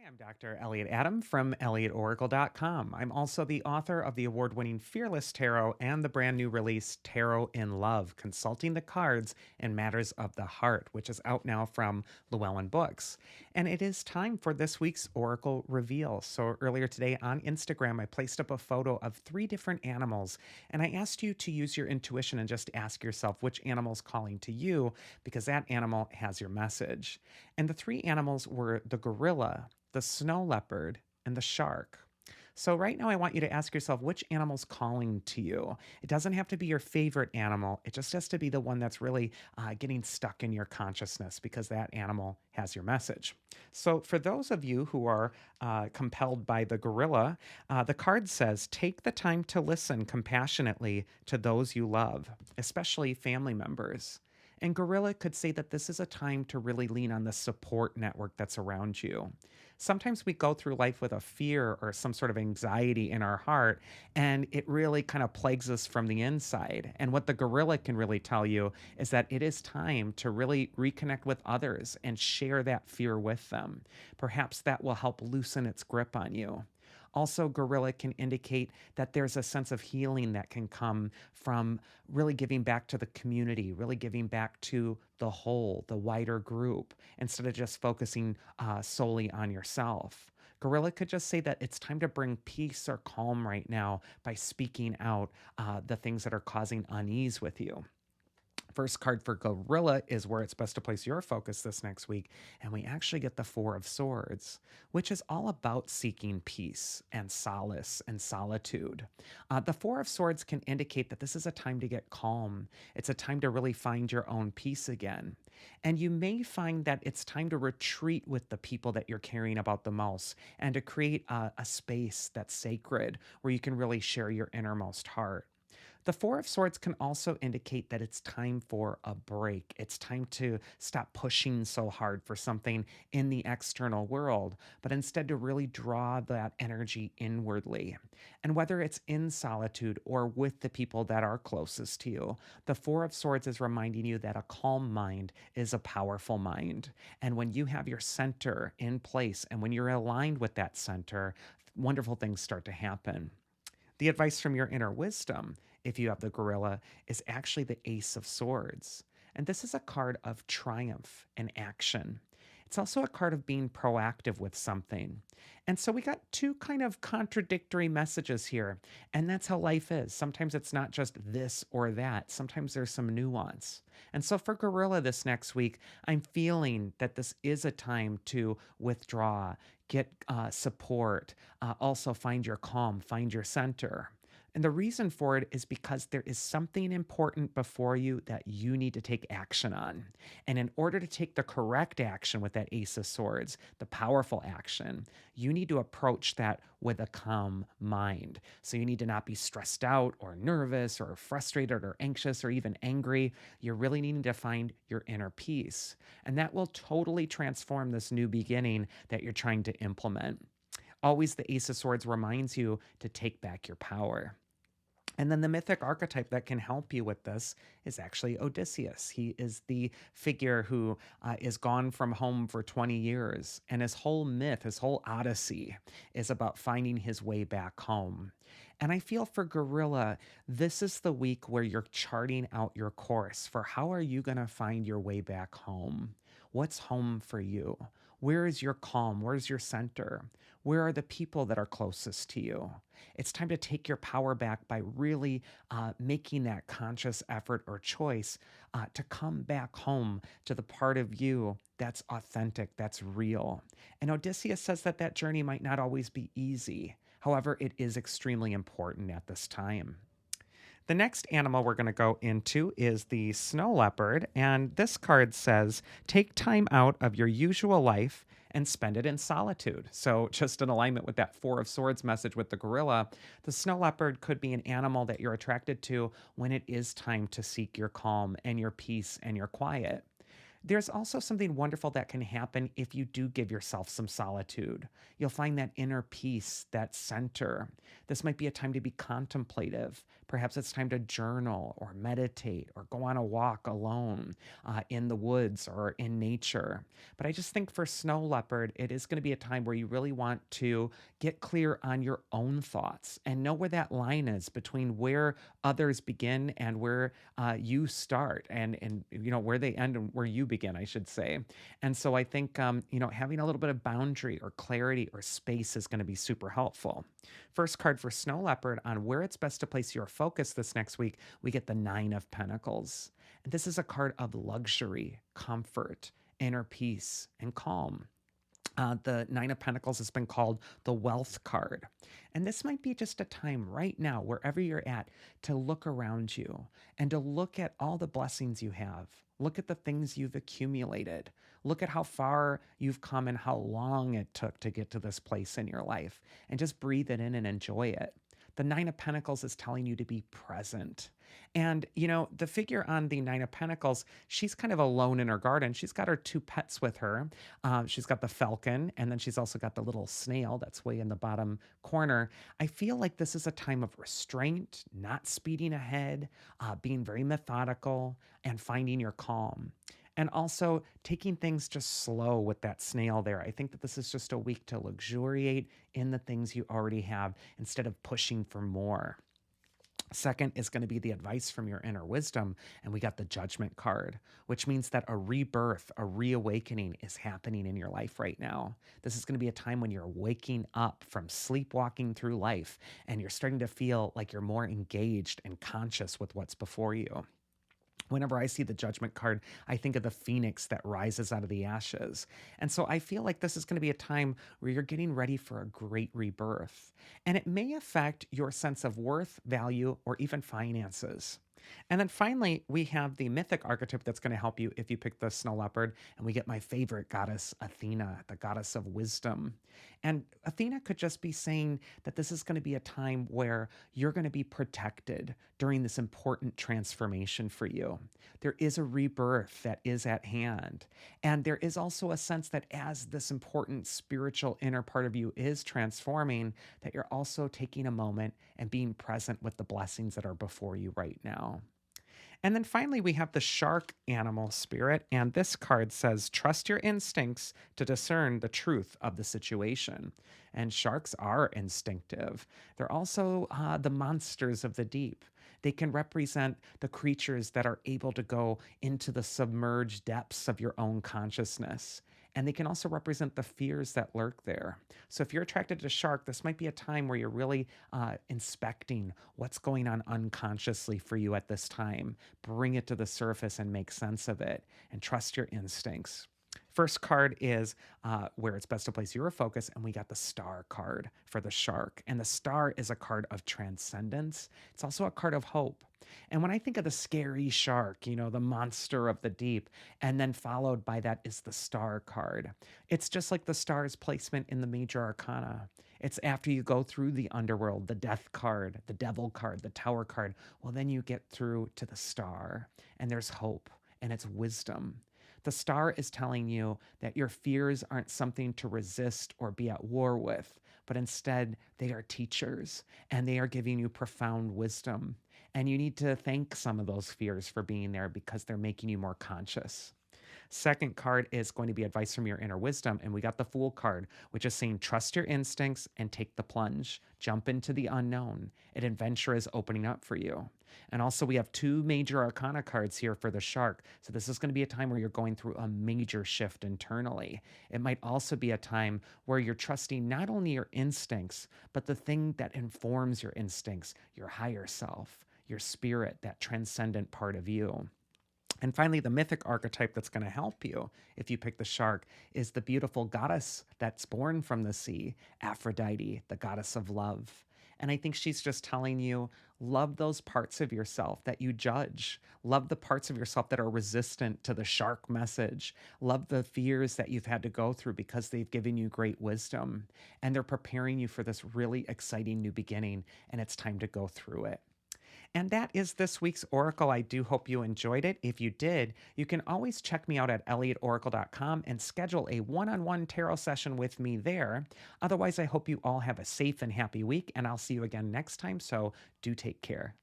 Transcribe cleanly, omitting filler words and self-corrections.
I'm Dr. Elliot Adam from ElliotOracle.com. I'm also the author of the award winning Fearless Tarot and the brand new release Tarot in Love, Consulting the Cards in Matters of the Heart, which is out now from Llewellyn Books. And it is time for this week's Oracle Reveal. So earlier today on Instagram, I placed up a photo of 3 different animals, and I asked you to use your intuition and just ask yourself which animal's calling to you, because that animal has your message. And the 3 animals were the gorilla, the snow leopard, and the shark. So, right now, I want you to ask yourself which animal's calling to you. It doesn't have to be your favorite animal, it just has to be the one that's really getting stuck in your consciousness because that animal has your message. So, for those of you who are compelled by the gorilla, the card says take the time to listen compassionately to those you love, especially family members. And Gorilla could say that this is a time to really lean on the support network that's around you. Sometimes we go through life with a fear or some sort of anxiety in our heart, and it really kind of plagues us from the inside. And what the gorilla can really tell you is that it is time to really reconnect with others and share that fear with them. Perhaps that will help loosen its grip on you. Also, gorilla can indicate that there's a sense of healing that can come from really giving back to the community, really giving back to the whole, the wider group, instead of just focusing solely on yourself. Gorilla could just say that it's time to bring peace or calm right now by speaking out the things that are causing unease with you. First card for Gorilla is where it's best to place your focus this next week. And we actually get the Four of Swords, which is all about seeking peace and solace and solitude. The Four of Swords can indicate that this is a time to get calm. It's a time to really find your own peace again. And you may find that it's time to retreat with the people that you're caring about the most and to create a space that's sacred where you can really share your innermost heart. The Four of Swords can also indicate that it's time for a break. It's time to stop pushing so hard for something in the external world, but instead to really draw that energy inwardly. And whether it's in solitude or with the people that are closest to you, the Four of Swords is reminding you that a calm mind is a powerful mind. And when you have your center in place and when you're aligned with that center, wonderful things start to happen. The advice from your inner wisdom, if you have the gorilla, is actually the Ace of Swords. And this is a card of triumph and action. It's also a card of being proactive with something. And so we got 2 kind of contradictory messages here. And that's how life is. Sometimes it's not just this or that, sometimes there's some nuance. And so for Gorilla this next week, I'm feeling that this is a time to withdraw, get support, also find your calm, find your center. And the reason for it is because there is something important before you that you need to take action on. And in order to take the correct action with that Ace of Swords, the powerful action, you need to approach that with a calm mind. So you need to not be stressed out or nervous or frustrated or anxious or even angry. You're really needing to find your inner peace. And that will totally transform this new beginning that you're trying to implement. Always the Ace of Swords reminds you to take back your power. And then the mythic archetype that can help you with this is actually Odysseus. He is the figure who is gone from home for 20 years. And his whole myth, his whole odyssey, is about finding his way back home. And I feel for Gorilla, this is the week where you're charting out your course for how are you going to find your way back home? What's home for you? Where is your calm? Where's your center? Where are the people that are closest to you? It's time to take your power back by really making that conscious effort or choice to come back home to the part of you that's authentic, that's real. And Odysseus says that that journey might not always be easy. However, it is extremely important at this time. The next animal we're going to go into is the snow leopard. And this card says, take time out of your usual life and spend it in solitude. So, just in alignment with that Four of Swords message with the gorilla, the snow leopard could be an animal that you're attracted to when it is time to seek your calm and your peace and your quiet. There's also something wonderful that can happen if you do give yourself some solitude. You'll find that inner peace, that center. This might be a time to be contemplative, Perhaps it's time to journal or meditate or go on a walk alone in the woods or in nature. But I just think for snow leopard, it is going to be a time where you really want to get clear on your own thoughts and know where that line is between where others begin and where you start, and where they end and where you begin, I should say. And so I think having a little bit of boundary or clarity or space is going to be super helpful. First card for snow leopard on where it's best to place your focus this next week, we get the Nine of Pentacles. And this is a card of luxury, comfort, inner peace, and calm. The Nine of Pentacles has been called the wealth card. And this might be just a time right now, wherever you're at, to look around you and to look at all the blessings you have. Look at the things you've accumulated. Look at how far you've come and how long it took to get to this place in your life. And just breathe it in and enjoy it. The Nine of Pentacles is telling you to be present. And, the figure on the Nine of Pentacles, she's kind of alone in her garden. She's got her two pets with her. She's got the falcon, and then she's also got the little snail that's way in the bottom corner. I feel like this is a time of restraint, not speeding ahead, being very methodical, and finding your calm. And also taking things just slow with that snail there. I think that this is just a week to luxuriate in the things you already have instead of pushing for more. Second is going to be the advice from your inner wisdom. And we got the judgment card, which means that a rebirth, a reawakening is happening in your life right now. This is going to be a time when you're waking up from sleepwalking through life and you're starting to feel like you're more engaged and conscious with what's before you. Whenever I see the judgment card, I think of the phoenix that rises out of the ashes. And so I feel like this is going to be a time where you're getting ready for a great rebirth. And it may affect your sense of worth, value, or even finances. And then finally, we have the mythic archetype that's going to help you if you pick the snow leopard. And we get my favorite goddess, Athena, the goddess of wisdom. And Athena could just be saying that this is going to be a time where you're going to be protected during this important transformation for you. There is a rebirth that is at hand. And there is also a sense that as this important spiritual inner part of you is transforming, that you're also taking a moment and being present with the blessings that are before you right now. And then finally, we have the shark animal spirit. And this card says, trust your instincts to discern the truth of the situation. And sharks are instinctive. They're also the monsters of the deep. They can represent the creatures that are able to go into the submerged depths of your own consciousness. And they can also represent the fears that lurk there. So if you're attracted to shark, this might be a time where you're really inspecting what's going on unconsciously for you at this time. Bring it to the surface and make sense of it, and trust your instincts. First card is where it's best to place your focus, and we got the star card for the shark. And the star is a card of transcendence. It's also a card of hope. And when I think of the scary shark, the monster of the deep, and then followed by that is the star card. It's just like the star's placement in the major arcana. It's after you go through the underworld, the death card, the devil card, the tower card. Well, then you get through to the star, and there's hope, and it's wisdom. The star is telling you that your fears aren't something to resist or be at war with, but instead they are teachers and they are giving you profound wisdom. And you need to thank some of those fears for being there because they're making you more conscious. Second card is going to be advice from your inner wisdom. And we got the Fool card, which is saying trust your instincts and take the plunge. Jump into the unknown. An adventure is opening up for you. And also, we have two major arcana cards here for the shark. So this is going to be a time where you're going through a major shift internally. It might also be a time where you're trusting not only your instincts, but the thing that informs your instincts, your higher self, your spirit, that transcendent part of you. And finally, the mythic archetype that's going to help you if you pick the shark is the beautiful goddess that's born from the sea, Aphrodite, the goddess of love. And I think she's just telling you, love those parts of yourself that you judge. Love the parts of yourself that are resistant to the shark message. Love the fears that you've had to go through because they've given you great wisdom. And they're preparing you for this really exciting new beginning. And it's time to go through it. And that is this week's Oracle. I do hope you enjoyed it. If you did, you can always check me out at elliotoracle.com and schedule a one-on-one tarot session with me there. Otherwise, I hope you all have a safe and happy week, and I'll see you again next time, so do take care.